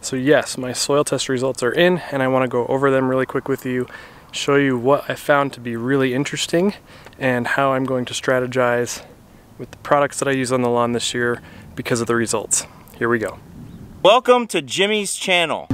So yes, my soil test results are in, and I want to go over them really quick with you, show you what I found to be really interesting and how I'm going to strategize with the products that I use on the lawn this year because of the results. Here we go. Welcome to Jimmy's channel.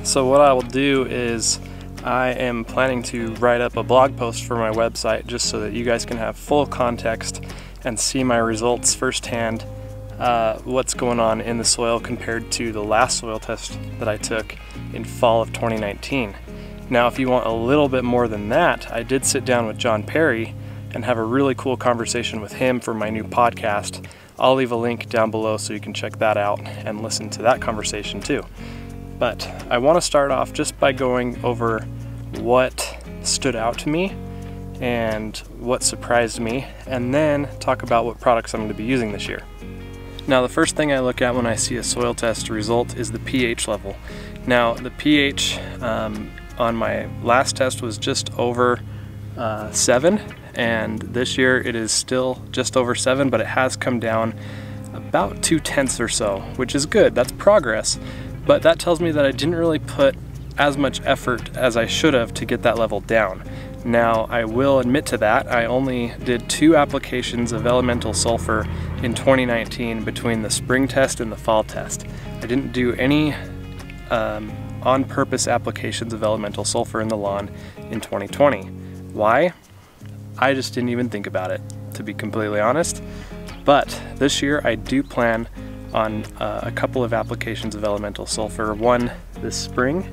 So what I will do is I am planning to write up a blog post for my website just so that you guys can have full context and see my results firsthand, what's going on in the soil compared to the last soil test that I took in fall of 2019. Now if you want a little bit more than that, I did sit down with John Perry and have a really cool conversation with him for my new podcast. I'll leave a link down below so you can check that out and listen to that conversation too. But I want to start off just by going over what stood out to me and what surprised me, and then talk about what products I'm going to be using this year. Now the first thing I look at when I see a soil test result is the pH level. Now the pH on my last test was just over 7, and this year it is still just over 7, but it has come down about 0.2 or so, which is good. That's progress. But that tells me that I didn't really put as much effort as I should have to get that level down. Now, I will admit to that. I only did 2 applications of elemental sulfur in 2019 between the spring test and the fall test. I didn't do any on-purpose applications of elemental sulfur in the lawn in 2020. Why? I just didn't even think about it, to be completely honest. But this year I do plan on a couple of applications of elemental sulfur. One this spring,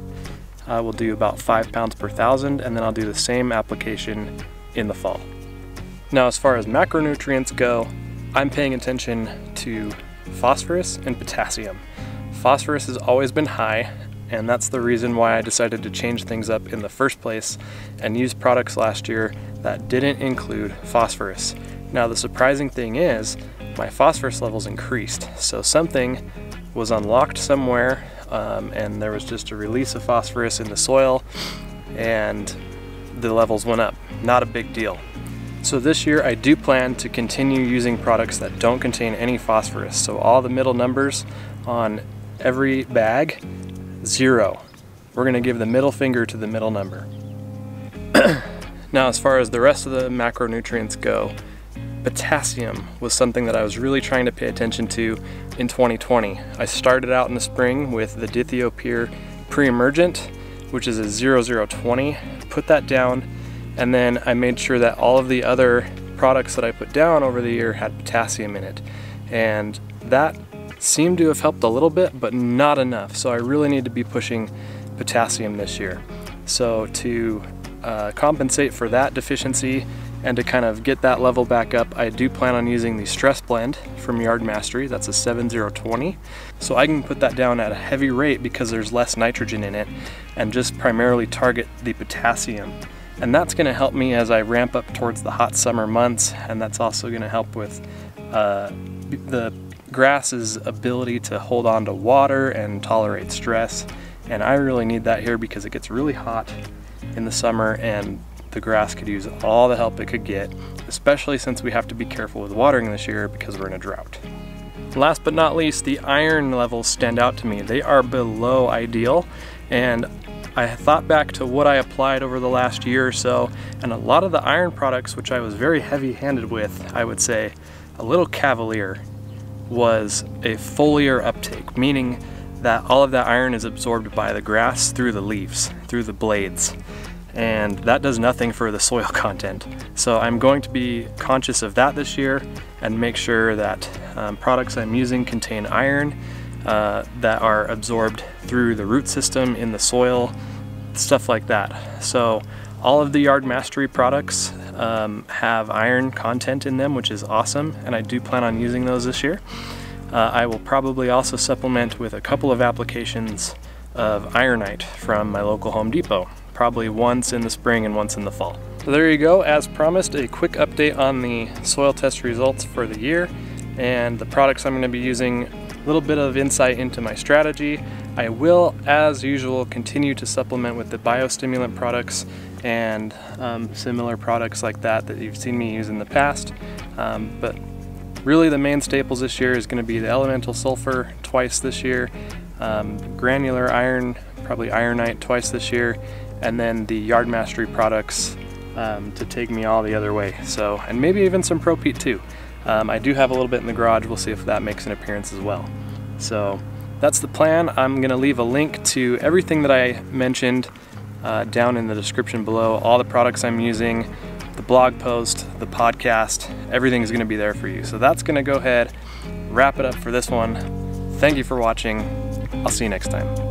we'll do about 5 pounds per 1,000, and then I'll do the same application in the fall. Now as far as macronutrients go, I'm paying attention to phosphorus and potassium. Phosphorus has always been high, and that's the reason why I decided to change things up in the first place and use products last year that didn't include phosphorus. Now the surprising thing is, my phosphorus levels increased. So something was unlocked somewhere, and there was just a release of phosphorus in the soil, and the levels went up. Not a big deal. So this year I do plan to continue using products that don't contain any phosphorus. So all the middle numbers on every bag, 0. We're going to give the middle finger to the middle number. Now as far as the rest of the macronutrients go, potassium was something that I was really trying to pay attention to in 2020. I started out in the spring with the Dithiopure Pre-Emergent, which is a 0020, put that down, and then I made sure that all of the other products that I put down over the year had potassium in it. And that seemed to have helped a little bit, but not enough. So I really need to be pushing potassium this year. So to compensate for that deficiency and to kind of get that level back up, I do plan on using the Stress Blend from Yard Mastery. That's a 7020. So I can put that down at a heavy rate because there's less nitrogen in it, and just primarily target the potassium. And that's going to help me as I ramp up towards the hot summer months, and that's also going to help with the grass's ability to hold on to water and tolerate stress. And I really need that here because it gets really hot in the summer, and the grass could use all the help it could get, especially since we have to be careful with watering this year because we're in a drought. Last but not least, the iron levels stand out to me. They are below ideal, and I thought back to what I applied over the last year or so, and a lot of the iron products, which I was very heavy-handed with, I would say a little cavalier, was a foliar uptake, meaning that all of that iron is absorbed by the grass through the leaves, through the blades. And that does nothing for the soil content. So I'm going to be conscious of that this year and make sure that products I'm using contain iron that are absorbed through the root system in the soil, stuff like that. So all of the Yard Mastery products have iron content in them, which is awesome, and I do plan on using those this year. I will probably also supplement with a couple of applications of ironite from my local Home Depot, probably once in the spring and once in the fall. So there you go, as promised, a quick update on the soil test results for the year and the products I'm going to be using, a little bit of insight into my strategy, I will, as usual, continue to supplement with the biostimulant products and similar products like that you've seen me use in the past. But really the main staples this year is going to be the elemental sulfur twice this year, granular iron, probably ironite twice this year, and then the Yard Mastery products to take me all the other way. So, and maybe even some Pro-Pete too. I do have a little bit in the garage. We'll see if that makes an appearance as well. So that's the plan. I'm going to leave a link to everything that I mentioned down in the description below. All the products I'm using, the blog post, the podcast, everything is going to be there for you. So that's going to go ahead, wrap it up for this one. Thank you for watching. I'll see you next time.